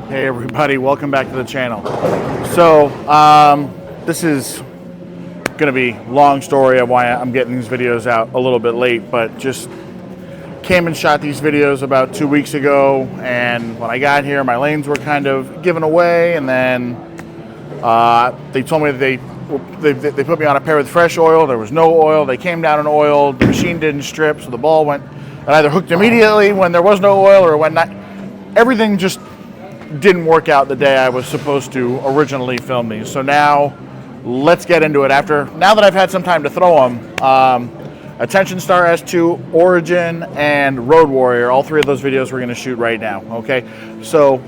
Hey everybody, welcome back to the channel. So this is gonna be a long story of why I'm getting these videos out a little bit late, but just came and shot these videos about 2 weeks ago, and when I got here my lanes were kind of given away, and then they told me that they put me on a pair with fresh oil. There was no oil. They came down and oiled. The machine didn't strip, so the ball went and either hooked immediately when there was no oil or when not. Everything just didn't work out the day I was supposed to originally film these. So now let's get into it. Now that I've had some time to throw them, Attention Star S2, Origin, and Road Warrior, all three of those videos we're going to shoot right now. Okay, so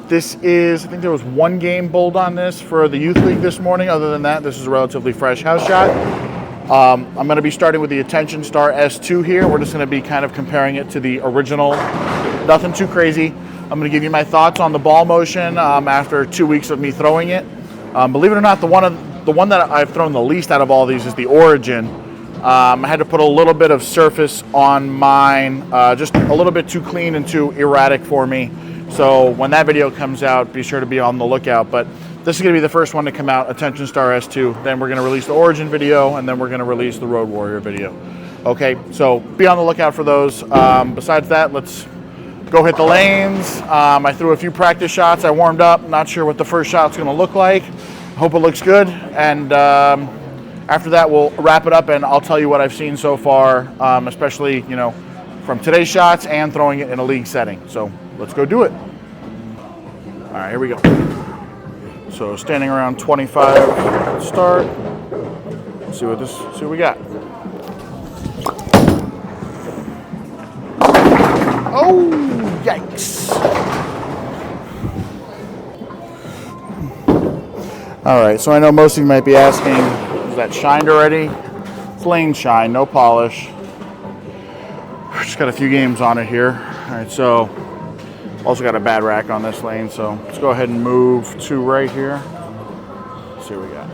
this is, I think there was one game bowled on this for the youth league this morning. Other than that, this is a relatively fresh house shot. I'm going to be starting with the Attention Star S2 here. We're just going to be kind of comparing it to the original. Nothing too crazy. I'm going to give you my thoughts on the ball motion after 2 weeks of me throwing it. Believe it or not, the one that I've thrown the least out of all these is the Origin. I had to put a little bit of surface on mine, just a little bit too clean and too erratic for me. So when that video comes out, be sure to be on the lookout. But this is going to be the first one to come out, Attention Star S2. Then we're going to release the Origin video, and then we're going to release the Road Warrior video. Okay, so be on the lookout for those. Besides that, let's go hit the lanes. I threw a few practice shots. I warmed up. Not sure what the first shot's going to look like. Hope it looks good. And after that, we'll wrap it up, and I'll tell you what I've seen so far, especially from today's shots and throwing it in a league setting. So let's go do it. All right, here we go. So standing around 25 start. Let's see what we got. Oh, yikes. All right, so I know most of you might be asking, is that shined already? It's lane shine, no polish. Just got a few games on it here. All right, so also got a bad rack on this lane, so let's go ahead and move to right here. Let's see what we got.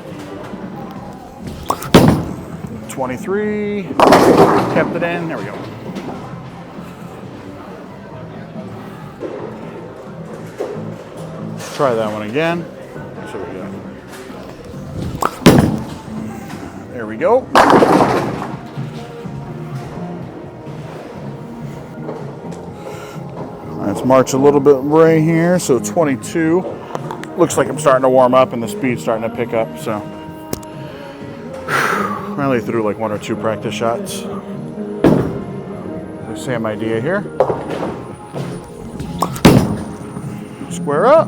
23, kept it in, there we go. Try that one again. So we go. There we go. Let's march a little bit right here. So 22. Looks like I'm starting to warm up and the speed's starting to pick up. So I only threw like one or two practice shots. The same idea here. Square up.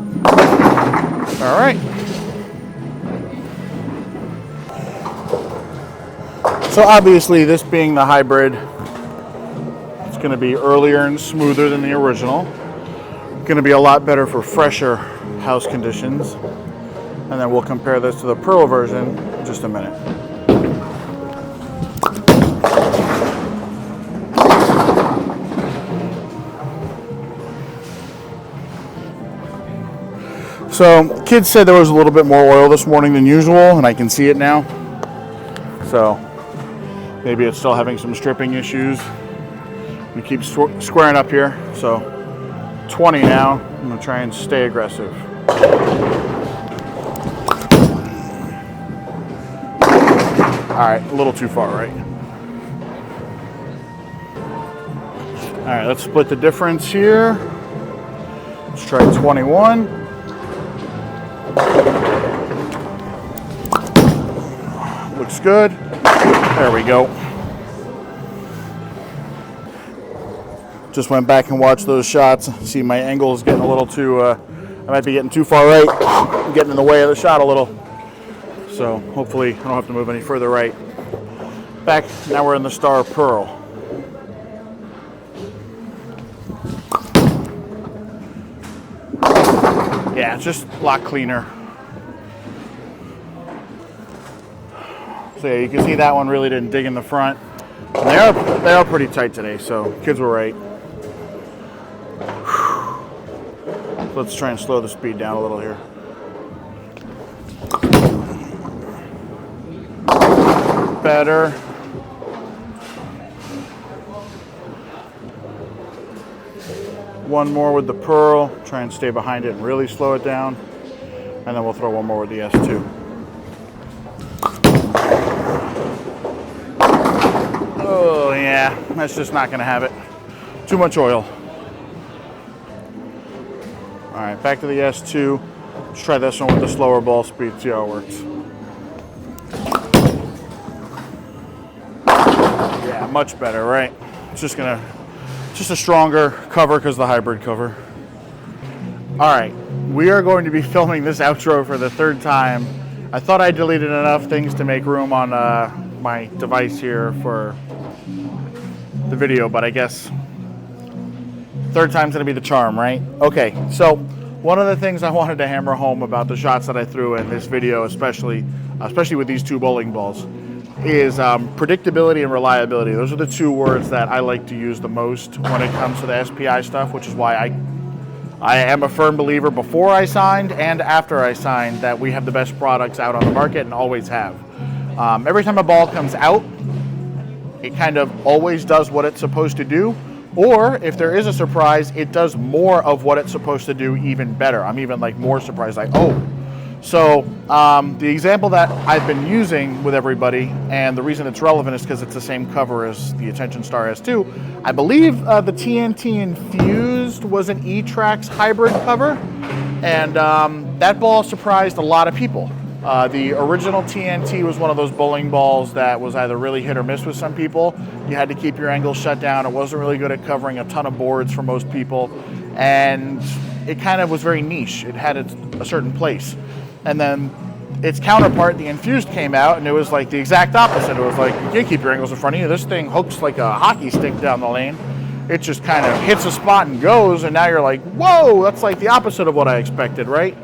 All right. So obviously, this being the hybrid, it's going to be earlier and smoother than the original. Going to be a lot better for fresher house conditions. And then we'll compare this to the Pro version in just a minute. So kids said there was a little bit more oil this morning than usual, and I can see it now. So maybe it's still having some stripping issues. We keep squaring up here. So 20 now. I'm gonna try and stay aggressive. All right, a little too far, right? All right, let's split the difference here. Let's try 21. Looks good. There we go. Just went back and watched those shots. See, my angle is getting a little too, I might be getting too far right. I'm getting in the way of the shot a little. So hopefully I don't have to move any further right. Back, now we're in the Star Pearl. Yeah, it's just a lot cleaner. So yeah, you can see that one really didn't dig in the front. And they are pretty tight today, so kids were right. Let's try and slow the speed down a little here. Better. One more with the pearl, try and stay behind it and really slow it down. And then we'll throw one more with the S2. Oh yeah, that's just not gonna have it. Too much oil. All right, back to the S2. Let's try this one with the slower ball speed, see how it works. Yeah, much better, right? It's just a stronger cover because of the hybrid cover. All right, we are going to be filming this outro for the third time. I thought I deleted enough things to make room on my device here for the video, but I guess third time's gonna be the charm, right? Okay, so one of the things I wanted to hammer home about the shots that I threw in this video, especially with these two bowling balls, is predictability and reliability. Those are the two words that I like to use the most when it comes to the SPI stuff, which is why I am a firm believer before I signed and after I signed that we have the best products out on the market and always have. Every time a ball comes out, it kind of always does what it's supposed to do, or if there is a surprise, it does more of what it's supposed to do even better. I'm even like more surprised, like, oh. So the example that I've been using with everybody, and the reason it's relevant is because it's the same cover as the Attention Star S2. I believe the TNT Infused was an E-Trax hybrid cover, and that ball surprised a lot of people. The original TNT was one of those bowling balls that was either really hit or miss with some people. You had to keep your angles shut down. It wasn't really good at covering a ton of boards for most people, and it kind of was very niche. It had a certain place. And then its counterpart, the Infused, came out, and it was like the exact opposite. It was like, you can't keep your angles in front of you. This thing hooks like a hockey stick down the lane. It just kind of hits a spot and goes, and now you're like, whoa, that's like the opposite of what I expected, right?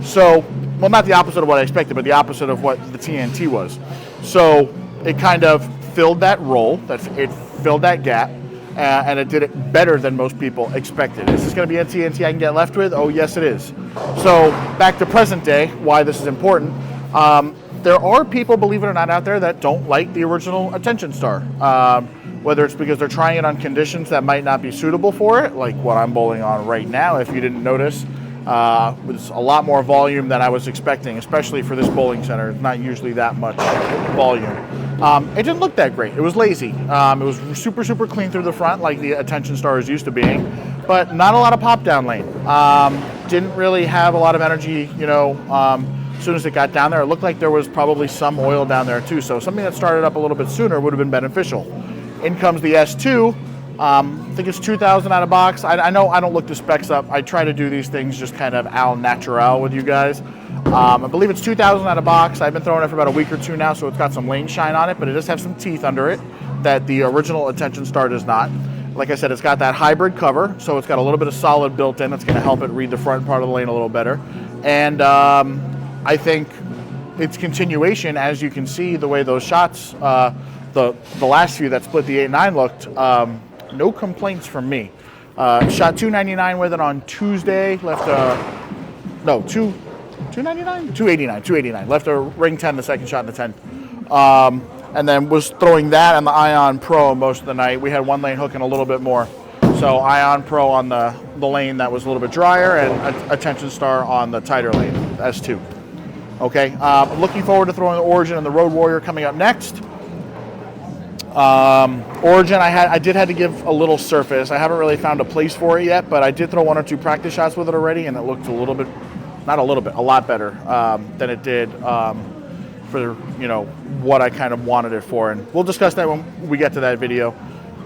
So, well, not the opposite of what I expected, but the opposite of what the TNT was. So it kind of filled that role, it filled that gap, and it did it better than most people expected. Is this going to be a TNT I can get left with? Oh, yes, it is. So back to present day, why this is important. There are people, believe it or not, out there that don't like the original Attention Star. Whether it's because they're trying it on conditions that might not be suitable for it, like what I'm bowling on right now, if you didn't notice. With a lot more volume than I was expecting, especially for this bowling center. It's not usually that much volume. It didn't look that great. It was lazy. It was super, super clean through the front, like the Attention Star is used to being, but not a lot of pop down lane. Didn't really have a lot of energy, you know, as soon as it got down there. It looked like there was probably some oil down there too, so something that started up a little bit sooner would have been beneficial. In comes the S2. I think it's 2,000 out of box. I know I don't look the specs up. I try to do these things just kind of al natural with you guys. I believe it's 2,000 out of box. I've been throwing it for about a week or two now, so it's got some lane shine on it, but it does have some teeth under it that the original Attention Star does not. Like I said, it's got that hybrid cover, so it's got a little bit of solid built in that's going to help it read the front part of the lane a little better. And I think its continuation, as you can see, the way those shots, the last few that split the 8-9 looked, no complaints from me. Shot 299 with it on Tuesday. Left no, 299? 289. Left a ring 10 the second shot in the 10. And then was throwing that on the Ion Pro most of the night. We had one lane hooking a little bit more. So Ion Pro on the lane that was a little bit drier, and Attention Star on the tighter lane, S2. Okay, looking forward to throwing the Origin and the Road Warrior coming up next. Origin, I did have to give a little surface. I haven't really found a place for it yet, but I did throw one or two practice shots with it already, and it looked a lot better than it did for, you know, what I kind of wanted it for. And we'll discuss that when we get to that video.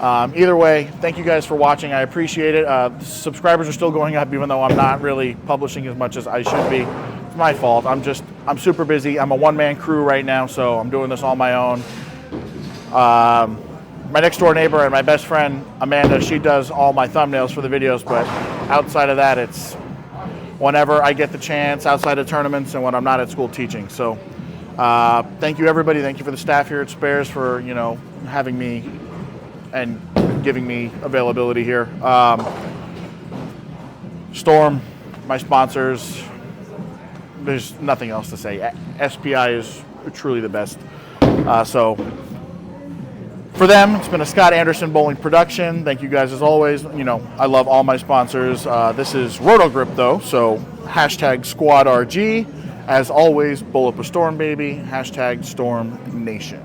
Either way, thank you guys for watching. I appreciate it. Subscribers are still going up, even though I'm not really publishing as much as I should be. It's my fault. I'm super busy. I'm a one-man crew right now, so I'm doing this on my own. My next door neighbor and my best friend, Amanda, she does all my thumbnails for the videos, but outside of that, it's whenever I get the chance outside of tournaments and when I'm not at school teaching. So thank you, everybody. Thank you for the staff here at Spares for, you know, having me and giving me availability here. Storm, my sponsors, there's nothing else to say. SPI is truly the best. So For them, it's been a Scott Anderson Bowling production. Thank you guys as always. You know, I love all my sponsors. This is Roto-Grip though, so hashtag SquadRG. As always, bowl up a storm, baby. Hashtag Storm Nation.